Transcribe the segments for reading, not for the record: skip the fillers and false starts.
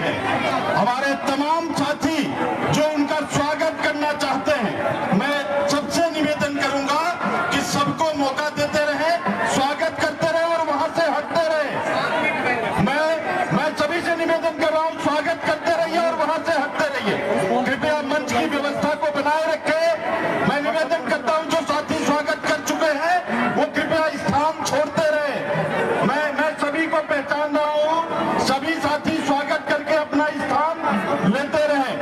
है। हमारे तमाम साथी जो उनका स्वागत करना चाहते हैं, मैं सबसे निवेदन करूंगा कि सबको मौका देते रहे, स्वागत करते रहे और वहां से हटते रहे। मैं सभी से निवेदन कर रहा हूं, स्वागत करते रहिए और वहां से हटते रहिए। कृपया मंच की व्यवस्था को बनाए रखें। मैं निवेदन करता हूं, जो साथी स्वागत कर चुके हैं वो कृपया स्थान छोड़ते रहे। मैं सभी को पहचान रहा हूं, सभी साथी स्वागत करके अपना स्थान लेते रहे।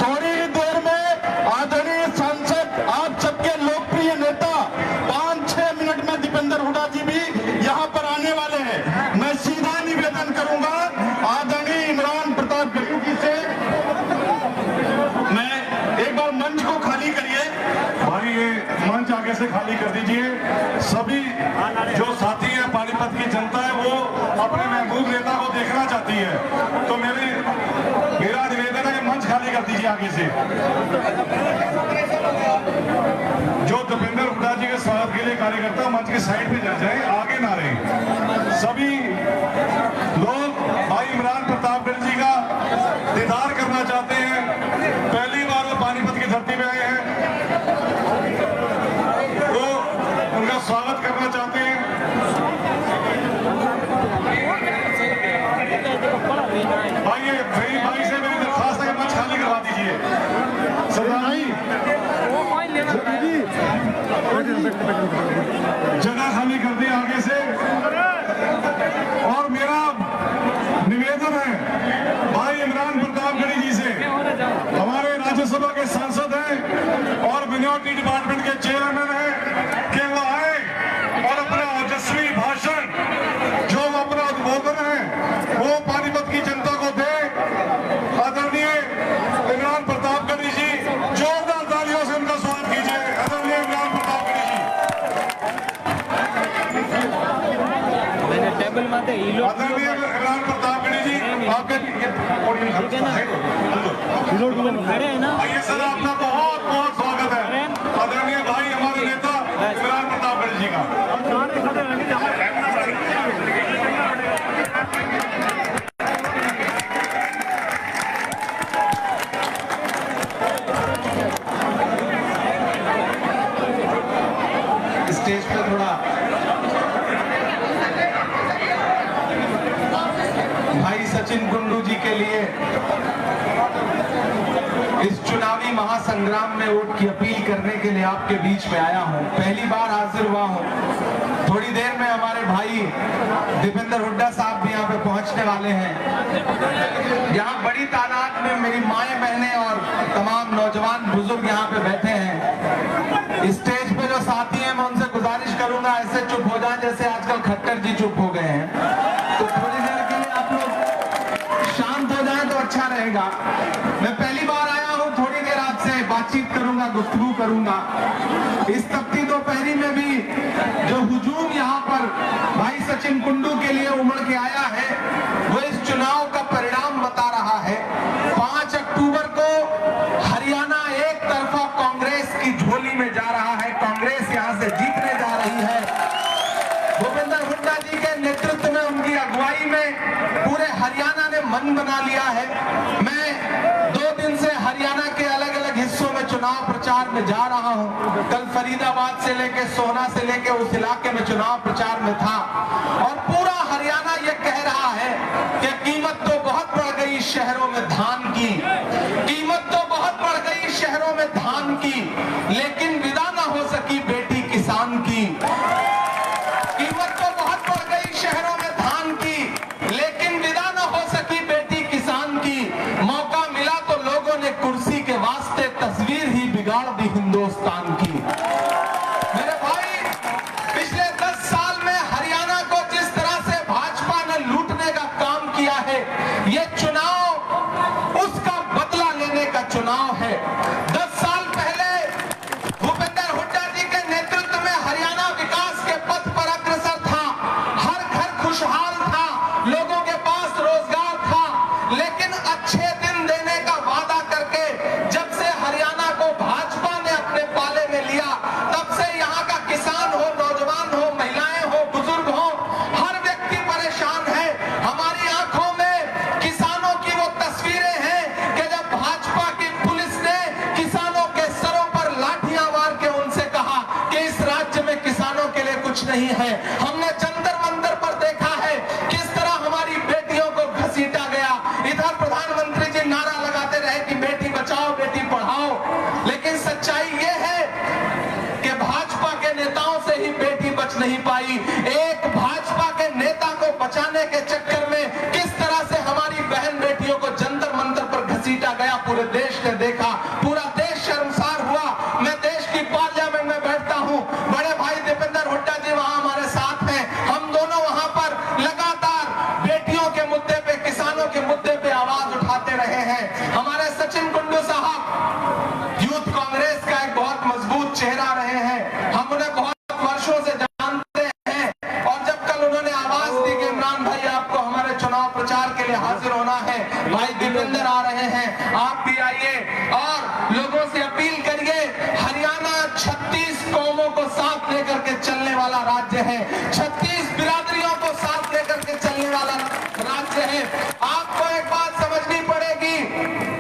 थोड़ी ही देर में आदरणीय सांसद, आप सबके लोकप्रिय नेता 5-6 मिनट में दीपेंद्र हुड्डा जी भी यहाँ पर आने वाले हैं। मैं सीधा निवेदन करूंगा आदरणीय इमरान प्रताप गढ़ी जी से, मैं एक बार मंच को खाली करिए। भाई ये मंच आगे से खाली कर दीजिए। सभी जो साथी हैं, पानीपत की जनता है, वो अपने महबूब नेता को देखना चाहती है, तो मेरा निवेदन है कि मंच खाली कर दीजिए आगे से। जो दीपेंद्र हुड्डा जी के स्वागत के लिए कार्यकर्ता मंच के साइड पे जा जाए, आगे ना रहे। सभी लोग भाई इमरान प्रतापगढ़ जी का दीदार करना चाहते हैं। पहली बार वो पानीपत की धरती पे आए हैं, वो उनका स्वागत करना चाहते हैं। भाई से मेरी दरखास्त है, मंच खाली करवा दीजिए। जगह खाली कर दी आगे से। और मेरा निवेदन है भाई इमरान प्रतापगढ़ी जी से, हमारे राज्यसभा के सांसद हैं और मिनोरिटी डिपार्टमेंट के चेयरमैन हैं, कि वो आए और अपना ओजस्वी भाषण, जो अपना उद्बोधन है, वो पानीपत की जनता को दे। आदरणीय इमरान प्रतापगढ़ी जी, जोरदार तालियों से उनका स्वागत कीजिए। आदरणीय इमरान प्रतापगढ़ी जी, आदरणीय इमरान प्रतापगढ़ी जी, आपके आइए सर, आपका बहुत बहुत स्वागत है। आदरणीय भाई हमारे नेता इमरान प्रतापगढ़ी जी का। स्टेज पे थोड़ा भाई सचिन कुंडू जी के लिए इस चुनावी महासंग्राम में वोट की अपील करने के लिए आपके बीच में आया हूं। पहली बार हाजिर हुआ हूं। थोड़ी देर में हमारे भाई दीपेंद्र हुड्डा साहब भी यहाँ पे पहुंचने वाले हैं। यहाँ बड़ी तादाद में मेरी माएं, बहनें और तमाम नौजवान बुजुर्ग यहाँ पे बैठे हैं। स्टेज पे जो साथी हैं, मैं उनसे गुजारिश करूंगा ऐसे चुप हो जाएं जैसे आजकल खट्टर जी चुप हो गए हैं। तो थोड़ी देर के लिए आप लोग शांत हो जाएं तो अच्छा रहेगा। मैं पहली बार आया हूं, थोड़ी देर आपसे बातचीत करूंगा, गुफ्तगू करूंगा। इस तपती दोपहरी में भी जो हुजूम यहाँ पर भाई सचिन कुंडू के लिए उमड़ के आया है, वो इस चुनाव का परिणाम बता रहा है। 5 अक्टूबर को हरियाणा एक तरफा कांग्रेस की झोली में जा रहा है। कांग्रेस यहाँ से जीतने जा रही है। भूपेंद्र हुड्डा जी के नेतृत्व में, उनकी अगुवाई में पूरे हरियाणा ने मन बना लिया है। मैं 2 दिन से हरियाणा के अलग अलग हिस्सों में चुनाव प्रचार में जा रहा हूं। कल फरीदाबाद से लेके सोहना से लेके उस इलाके में चुनाव प्रचार में था, और पूरा हरियाणा ये कह रहा है कि कीमत तो बहुत बढ़ गई शहरों में धान की, कीमत तो बहुत बढ़ गई शहरों में धान की, लेकिन विदा ना हो सकी बेटी किसान की। कीमत तो बहुत बढ़ गई शहरों में धान की, लेकिन विदा न हो सकी बेटी किसान की। मौका मिला तो लोगों ने कुर्सी के वास्ते तस्वीर ही बिगाड़ दी हिंदुस्तान की। मेरे भाई, पिछले 10 साल में हरियाणा को जिस तरह से भाजपा ने लूटने का काम किया है, ये चुनाव उसका बदला लेने का चुनाव है। 10 साल पहले भूपेंद्र हुड्डा जी के नेतृत्व में हरियाणा विकास के पथ पर अग्रसर था। हर घर खुशहाल था, लोगों के पास रोजगार था, लेकिन अच्छे दिन देने का वादा करके जब से हरियाणा को भाजपा ने अपने पाले में लिया, तब से यहाँ का किसान हो, नौजवान हो, महिलाएं हो, बुजुर्ग हो, हर व्यक्ति परेशान है। हमारी आंखों में किसानों नहीं है। हमने जंतर मंतर पर देखा है किस तरह हमारी बेटियों को घसीटा गया। इधर प्रधानमंत्री जी नारा लगाते रहे कि बेटी बचाओ बेटी पढ़ाओ, लेकिन सच्चाई ये है कि भाजपा के नेताओं से ही बेटी बच नहीं पाई। एक भाजपा के नेता को बचाने के चक्कर में किस तरह से हमारी बहन बेटियों को जंतर मंतर पर घसीटा गया, पूरे देश ने देखा, पूरा देश शर्मसार हुआ। मैं देश की पार्लियामेंट में बैठता हूं, बड़े भाई दीपेंद्र हुड्डा जी वहां हमारे साथ हैं, हम दोनों वहां पर लगातार बेटियों के मुद्दे पे, किसानों के मुद्दे पे आवाज उठाते रहे हैं। हमारे सचिन कुंडू साहब यूथ कांग्रेस का एक बहुत मजबूत चेहरा रहे हैं, हम उन्हें बहुत वर्षों से जानते हैं, और जब कल उन्होंने आवाज दी कि इमरान भाई आपको हमारे चुनाव प्रचार के लिए हाजिर होना है, भाई दीपेंद्र आ रहे हैं, आप भी आइए और लोगों से अपील करिए। हरियाणा 36 कौमों को साथ लेकर के चलने वाला राज्य है, 36 बिरादरियों को साथ लेकर के चलने वाला राज्य है। आपको एक बात समझनी पड़ेगी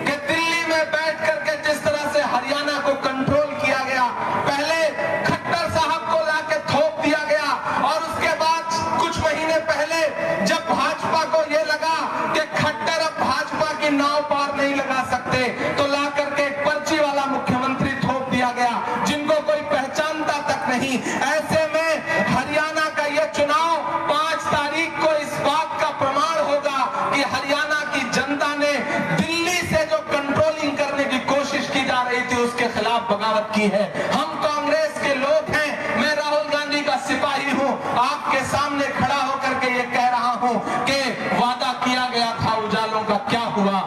कि दिल्ली में बैठ करके जिस तरह से हरियाणा को कंट्रोल किया गया, पहले खट्टर साहब को लाके थोप दिया गया, और उसके बाद कुछ महीने पहले जब भाजपा को यह लगा कि खट्टर अब भाजपा की नाव पार नहीं लगा सकते, तो ला करके एक पर्ची वाला मुख्यमंत्री थोप दिया गया जिनको कोई पहचानता तक नहीं। ऐसे में हरियाणा का यह चुनाव 5 तारीख को इस बात का प्रमाण होगा कि हरियाणा की जनता ने दिल्ली से जो कंट्रोलिंग करने की कोशिश की जा रही थी उसके खिलाफ बगावत की है। हम कांग्रेस के लोग हैं, मैं राहुल गांधी का सिपाही हूं, आपके सामने खड़ा होकर के ये कह रहा हूं कि वादा किया गया था उजालों का क्या हुआ।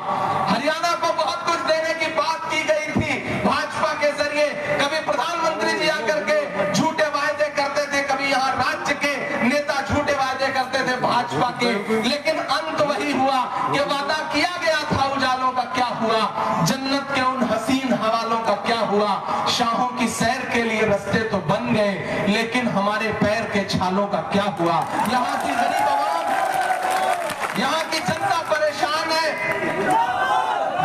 हरियाणा को बहुत कुछ देने की बात की गई थी भाजपा के जरिए, कभी प्रधानमंत्री जी आकर के झूठे वायदे करते थे, कभी यहाँ राज्य के नेता झूठे वायदे करते थे भाजपा के, लेकिन अंत वही हुआ कि वादा किया गया था उजालों का क्या हुआ, जन्नत के उन हसीन हवालों का क्या हुआ। शाहों की सैर के लिए रास्ते तो बन गए, लेकिन हमारे पैर के छालों का क्या हुआ। यहाँ की गरीब आवाम, यहाँ की जनता परेशान है।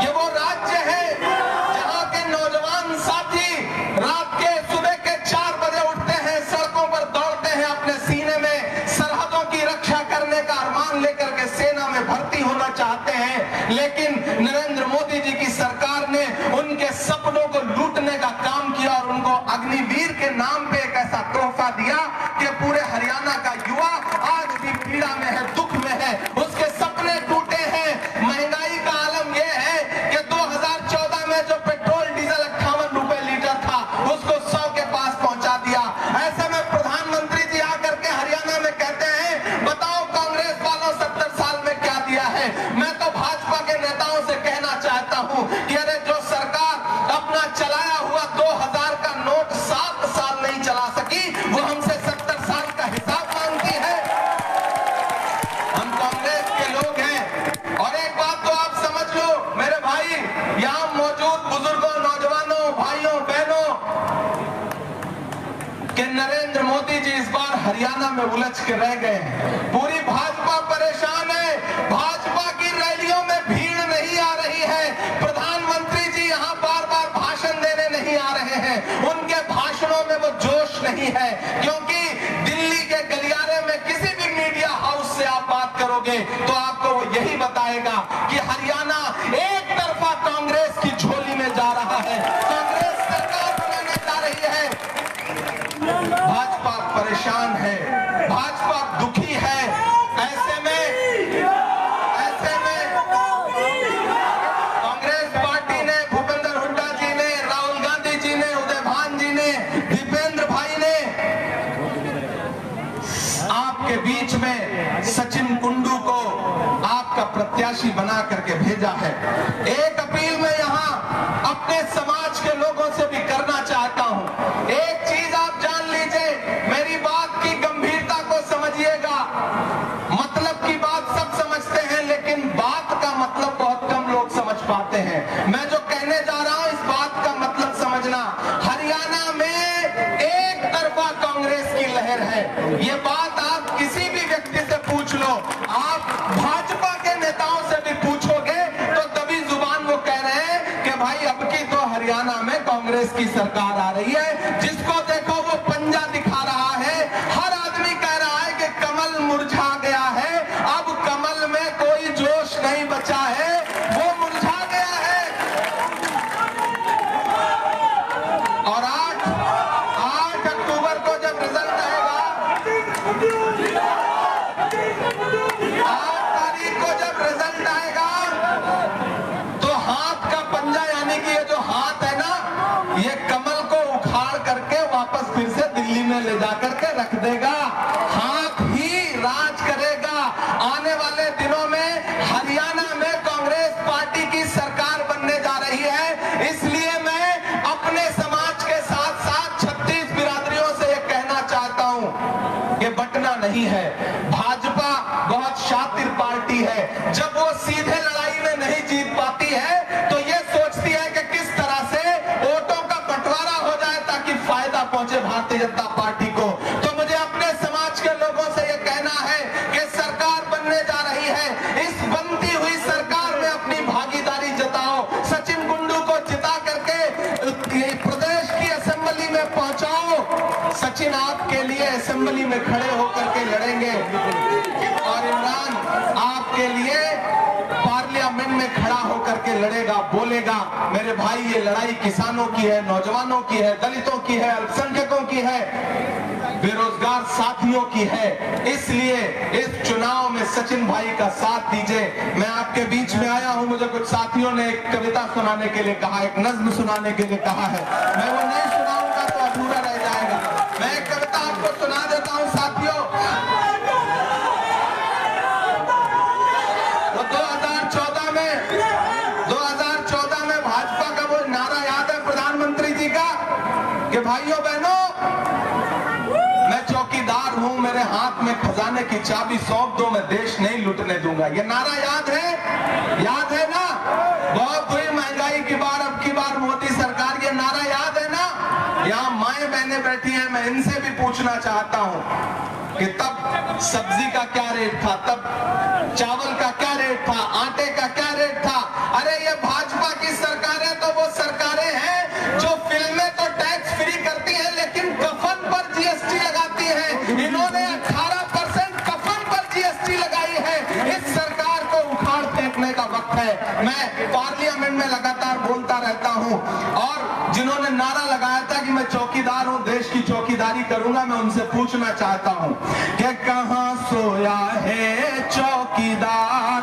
ये वो राज्य है जहाँ के नौजवान साथी रात के सुबह के 4 बजे उठते हैं, सड़कों पर दौड़ते हैं, अपने सीने में सरहदों की रक्षा करने का अरमान लेकर के सेना में भर्ती होना चाहते हैं, लेकिन नरेंद्र मोदी जी की सरकार ने उनके सपनों को लूटने का काम किया और उनको अग्निवीर के नाम पे एक ऐसा तोहफा दिया कि पूरे हरियाणा का युवा आज भी पीड़ा में है, दुख में है, उसके सपने टूटे हैं। महंगाई का आलम यह है कि 2014 में जो पेट्रोल डीजल 58 रुपए लीटर था उसको 100 के पास पहुंचा दिया। ऐसे में प्रधानमंत्री जी आकर के हरियाणा में कहते हैं बताओ कांग्रेस वालों 70 साल में क्या दिया है। मैं तो भाजपा के नेताओं से कहना चाहता हूं कि अरे जो सरकार अपना चलाया हुआ 2000 का नोट 7 साल नहीं चला सकी, वो हमसे 70 साल का हिसाब मांगती है। हम कांग्रेस के लोग हैं, और एक बात तो आप समझ लो मेरे भाई, यहां मौजूद बुजुर्गों, नौजवानों, भाइयों, बहनों, कि नरेंद्र मोदी जी इस बार हरियाणा में उलझ के रह गए हैं। पूरी भाजपा परेशान है, भाजपा की रैलियों में भीड़ नहीं आ रही है, प्रधानमंत्री जी यहाँ बार बार भाषण देने नहीं आ रहे हैं, उनके भाषणों में वो जोश नहीं है, क्योंकि दिल्ली के गलियारे में किसी भी मीडिया हाउस से आप बात करोगे तो आपको वो यही बताएगा कि हरियाणा एक तरफा कांग्रेस की झोली में जा रहा है, कांग्रेस सरकार बनाने जा रही है। भाजपा परेशान है, भाजपा दुखी है। ऐसे में कांग्रेस पार्टी ने, भूपेंद्र हुड्डा जी ने, राहुल गांधी जी ने, उदय भान जी ने, दीपेंद्र भाई ने आपके बीच में सचिन कुंडू को आपका प्रत्याशी बना करके भेजा है। एक अपील मैं यहाँ अपने समाज के लोगों से भी करना चाहता हूँ। एक चीज आप जान लीजिए, मेरी बात की गंभीरता को समझिएगा। मतलब की बात सब समझते हैं, लेकिन बात का मतलब बहुत कम लोग समझ पाते हैं। मैं जो कहने जा रहा हूं इस बात का मतलब समझना। हरियाणा में एक तरफा कांग्रेस की लहर है, ये बात आप किसी भी व्यक्ति से पूछ लो, आप भाजपा के नेताओं से भी पूछोगे तो तभी जुबान वो कह रहे हैं कि भाई अब की तो हरियाणा में कांग्रेस की सरकार आ रही है। जिसको देखो वो पंजा दिखा रहा है, हर आदमी भारतीय जनता पार्टी को। तो मुझे अपने समाज के लोगों से यह कहना है कि सरकार बनने जा रही है, इस बनती हुई सरकार में अपनी भागीदारी जताओ, सचिन गुंडू को जिता करके प्रदेश की असेंबली में पहुंचाओ। सचिन आपके लिए असेंबली में खड़े होकर के लड़ेंगे और इमरान आपके लिए पार्लियामेंट में खड़ा होकर के लड़ेगा, बोलेगा मेरे भाई ये लड़ाई किसानों की है, नौजवानों की है, दलितों की है, अल्पसंख्यकों की है, बेरोजगार साथियों की है। इसलिए इस चुनाव में सचिन भाई का साथ दीजिए। मैं आपके बीच में आया हूं, मुझे कुछ साथियों ने एक कविता सुनाने के लिए कहा, एक नज्म सुनाने के लिए कहा है, मैं वो नहीं सुनाऊंगा तो अधूरा रह जाएगा। मैं एक कविता आपको सुना देता हूं साथियों। 2014 में भाजपा का वो नारा याद है प्रधानमंत्री जी का कि भाइयों बहनों मैं चौकीदार हूं, मेरे हाथ में खजाने की चाबी सौंप दो, मैं देश नहीं लूटने दूंगा। ये नारा याद है ना? बहुत हुई महंगाई की बार, अब की बार मोदी सरकार, ये नारा याद है ना? यहाँ माएं बहनें बैठी हैं, मैं इनसे भी पूछना चाहता हूं कि तब सब्जी का क्या रेट था, तब चावल का क्या रेट था, आटे का क्या रेट था? अरे ये भाजपा की सरकारें तो वो सरकारें हैं जो फिल्में तो टैक्स फ्री करती हैं लेकिन कफन पर जीएसटी लगाती हैं। इन्होंने 18% कफन पर जीएसटी लगाई है। इस सरकार को उखाड़ फेंकने का वक्त है। मैं पार्लियामेंट में लगातार बोलता रहता हूं और जिन्होंने नारा लगाया था कि मैं चौकीदार हूं, देश की चौकीदारी करूंगा, मैं उनसे पूछना चाहता हूं कि कहां सोया है चौकीदार,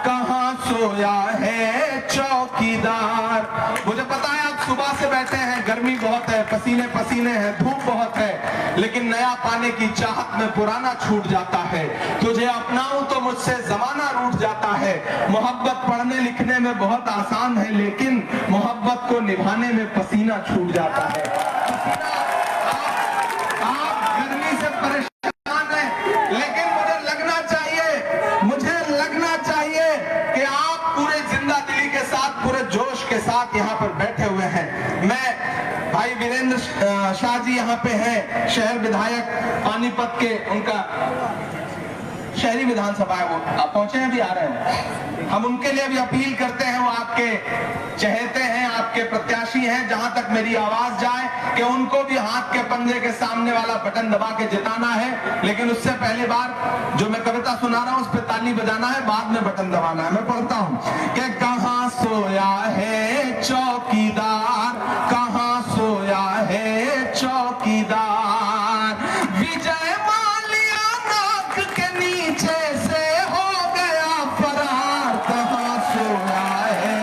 कहां सोया है चौकीदार? मुझे पता है आप सुबह से बैठे हैं, गर्मी बहुत है, पसीने पसीने हैं, धूप बहुत है, लेकिन नया पाने की चाहत में पुराना छूट जाता है। तुझे अपनाऊं तो मुझसे जमाना रूठ जाता है। मोहब्बत पढ़ने लिखने में बहुत आसान है, लेकिन मोहब्बत को निभाने में पसीना छूट जाता है। आप गर्मी से परेशान हैं, लेकिन मुझे लगना चाहिए कि आप पूरे जिंदा दिली के साथ, पूरे जोश के साथ यहाँ पर बैठे हुए हैं। मैं भाई वीरेंद्र शाह जी यहाँ पे हैं, शहर विधायक पानीपत के, उनका शहरी विधानसभा है, वो आप पहुंचे हैं, भी आ रहे हैं। हम उनके लिए भी अपील करते हैं, वो आपके चहेते हैं, आपके प्रत्याशी हैं, जहां तक मेरी आवाज जाए कि उनको भी हाथ के पंजे के सामने वाला बटन दबा के जिताना है। लेकिन उससे पहली बार जो मैं कविता सुना रहा हूं उस पर ताली बजाना है, बाद में बटन दबाना है। मैं पढ़ता हूं कि कहां सोया है चौकीदार, कहां सोया है चौकीदार? विजय माल्या नाक के नीचे से हो गया फरार, कहां सोया है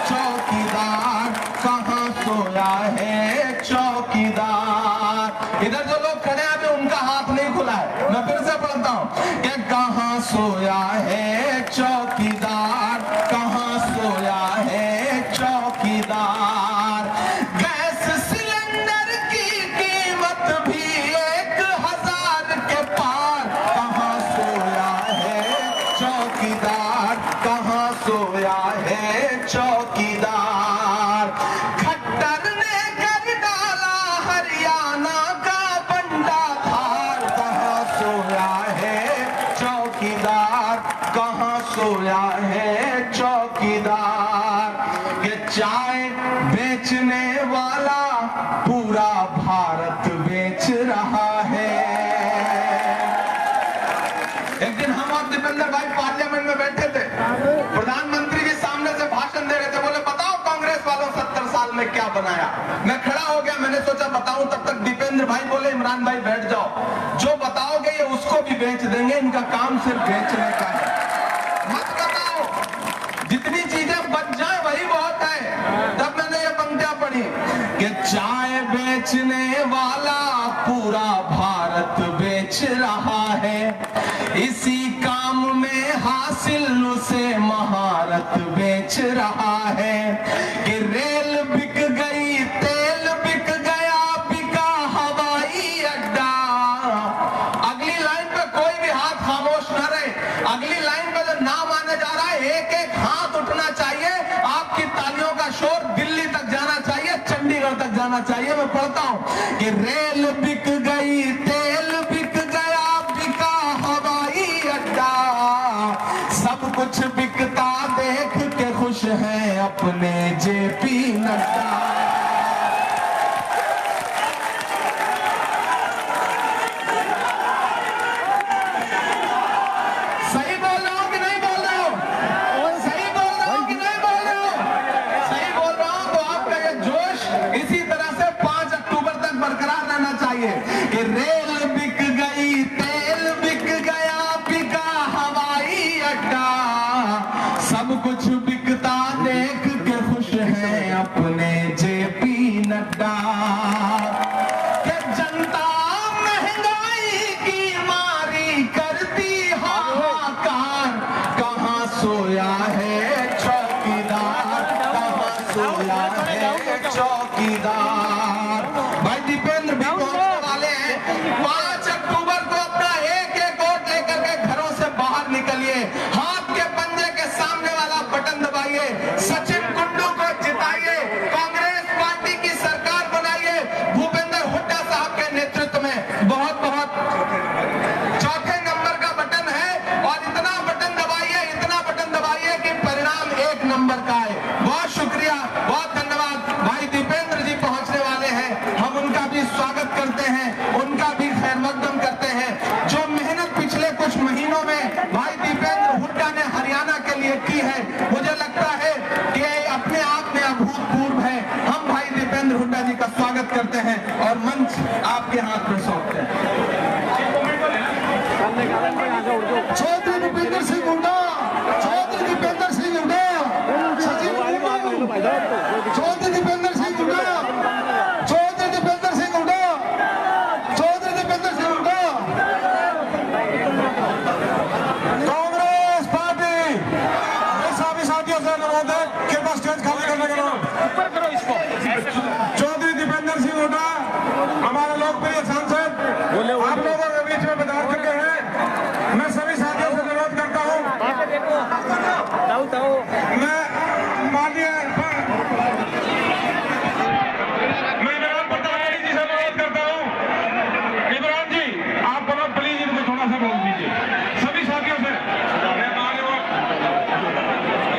चौकीदार, कहां सोया है चौकीदार? इधर जो लोग खड़े हैं अभी उनका हाथ नहीं खुला है, मैं फिर से पढ़ता हूं कि कहां सोया है चौकीदार, कहां सोया है चौकीदार? गैस सिलेंडर की कीमत भी 1000 के पार, कहां सोया है चौकीदार, कहां सोया है चौकीदार? खट्टर ने कर डाला हरियाणा का बंडा धार, कहां सोया है चौकीदार, कहां सोया है चौकीदार? ये चाय बेचने वाला पूरा भारत बेच रहा है। एक दिन हम और दीपेंद्र भाई पार्लियामेंट में बैठे थे, प्रधानमंत्री जी सामने से भाषण दे रहे थे, बोले बताओ कांग्रेस वालों 70 साल में क्या बनाया? मैं खड़ा हो गया, मैंने सोचा बताऊं, तब तक दीपेंद्र भाई बोले इमरान भाई बैठ जाओ, जो बताओगे ये उसको भी बेच देंगे, इनका काम सिर्फ बेचने का है, मत बताओ, जितनी चीजें बच जाए वही बहुत है। तब मैंने ये पंक्तियां पढ़ी कि चाय बेचने वाला पूरा भारत बेच रहा है, इसी काम में हासिल उसे महारत बेच रहा है। कि रेल बिक गई, तेल बिक गया, बिका हवाई अड्डा। अगली लाइन पे कोई भी हाथ खामोश न रहे, अगली लाइन पे जो नाम आने जा रहा है एक एक हाथ उठना चाहिए, आपकी तालियों का शोर दिल्ली तक जाना चाहिए, चंडीगढ़ तक जाना सुनाना चाहिए। मैं पढ़ता हूं कि रेल बिक गई, तेल बिक गया, बिका हवाई अड्डा, सब कुछ बिकता देख के खुश हैं अपने जेपी नड्डा। सही बोल रहा हूं कि नहीं बोल रहा हूं? सही बोल रहा हूं कि नहीं बोल रहा हूं? सही बोल रहा हूं। तो आपका ये जोश इसी तरह से 5 अक्टूबर तक बरकरार रहना चाहिए कि रेल बिक गई, तेल बिक गया, बिका हवाई अड्डा, सब कुछ बिकता देख के खुश हैं अपने जेपी नड्डा। कि जनता महंगाई की मारी करती हाहाकार, कहाँ सोया है चौकीदार, कहाँ सोया है चौकीदार। भाई दीपेंद्र भी पहुंचने वाले हैं। 5 अक्टूबर को अपना एक एक वोट लेकर के घरों से बाहर निकलिए, हाथ के पंजे के सामने वाला बटन दबाइए, सचिन कुंडू को जिताइए, कांग्रेस पार्टी की सरकार बनाइए भूपेंद्र हुड्डा साहब के नेतृत्व में। बहुत बहुत चौथे नंबर का बटन है और इतना बटन दबाइए, इतना बटन दबाइए कि परिणाम 1 नंबर का है। बहुत शुक्रिया, बहुत धन्यवाद। भाई दीपेंद्र जी पहुंचने वाले हैं, हम उनका भी स्वागत करते हैं, उनका भी खैर मकदम करते हैं। जो मेहनत पिछले कुछ महीनों में भाई दीपेंद्र हुड्डा ने हरियाणा के लिए की है, मुझे लगता है कि अपने आप में अभूतपूर्व है। हम भाई दीपेंद्र हुड्डा जी का स्वागत करते हैं और मंच आपके हाथ में सौंपते हैं। चौधरी भूपेंद्र सिंह हुड्डा, चौधरी दीपेंद्र सिंह हुड्डा, सचिन कुंडू, चौधरी दीपेंद्र सिंह हुड्डा, चौधरी दीपेंद्र सिंह हुड्डा, चौधरी दीपेंद्र सिंह हुड्डा। कांग्रेस पार्टी मेरे सभी साथियों से अनुरोध है कि बस स्टेज खाली करने का चौधरी दीपेंद्र सिंह हुड्डा हमारे लोकप्रिय सांसद आप लोगों के बीच में पधार चुके हैं। मैं सभी साथियों से अनुरोध करता हूं, मैं माननीय इमरान प्रधान जी से अनुरोध करता हूं, इमरान जी आप बोलो प्लीज, इनको थोड़ा सा बोल दीजिए सभी साथियों से।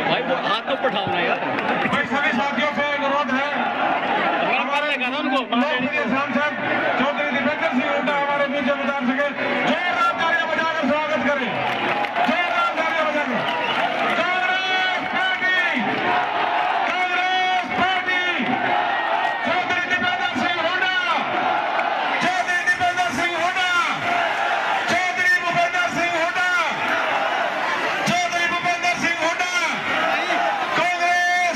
भाई वो हाथ तो पठाओ ना यार। भाई सभी साथियों से अनुरोध है, हमारे लोकप्रिय सांसद चौधरी दीपेंद्र सिंह हुड्डा हमारे बीच में पधार सके। जोरदार तालियां बजाकर स्वागत करें, जोरदार तालियां बजाकर। कांग्रेस पार्टी, कांग्रेस पार्टी, चौधरी दीपेंद्र सिंह हुड्डा, चौधरी दीपेंद्र सिंह हुड्डा, चौधरी भूपेंद्र सिंह हुड्डा, चौधरी भूपेंद्र सिंह हुड्डा, कांग्रेस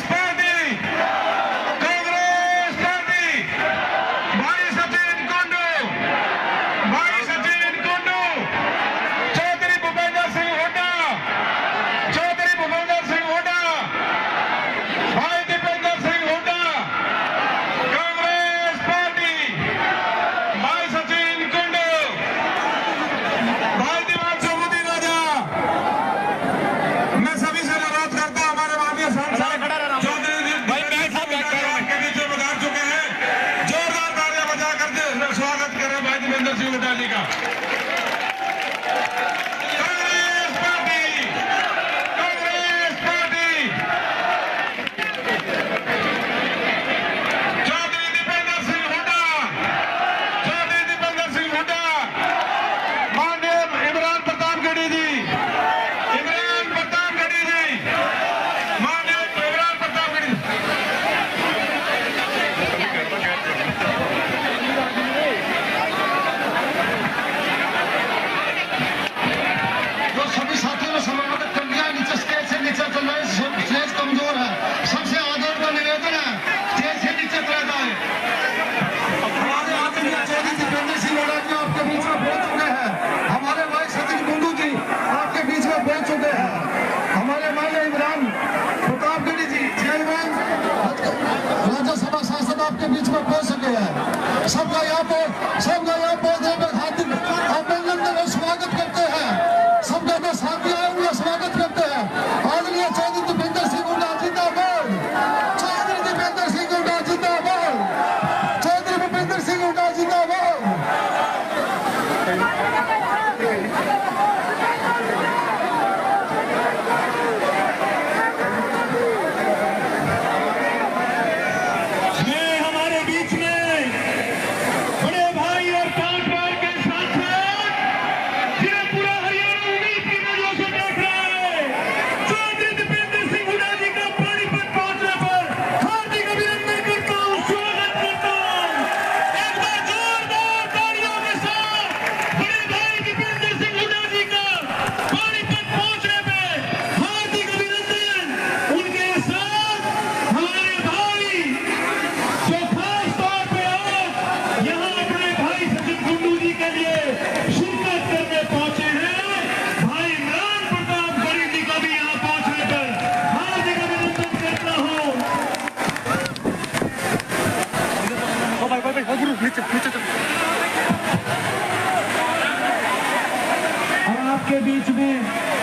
के बीच में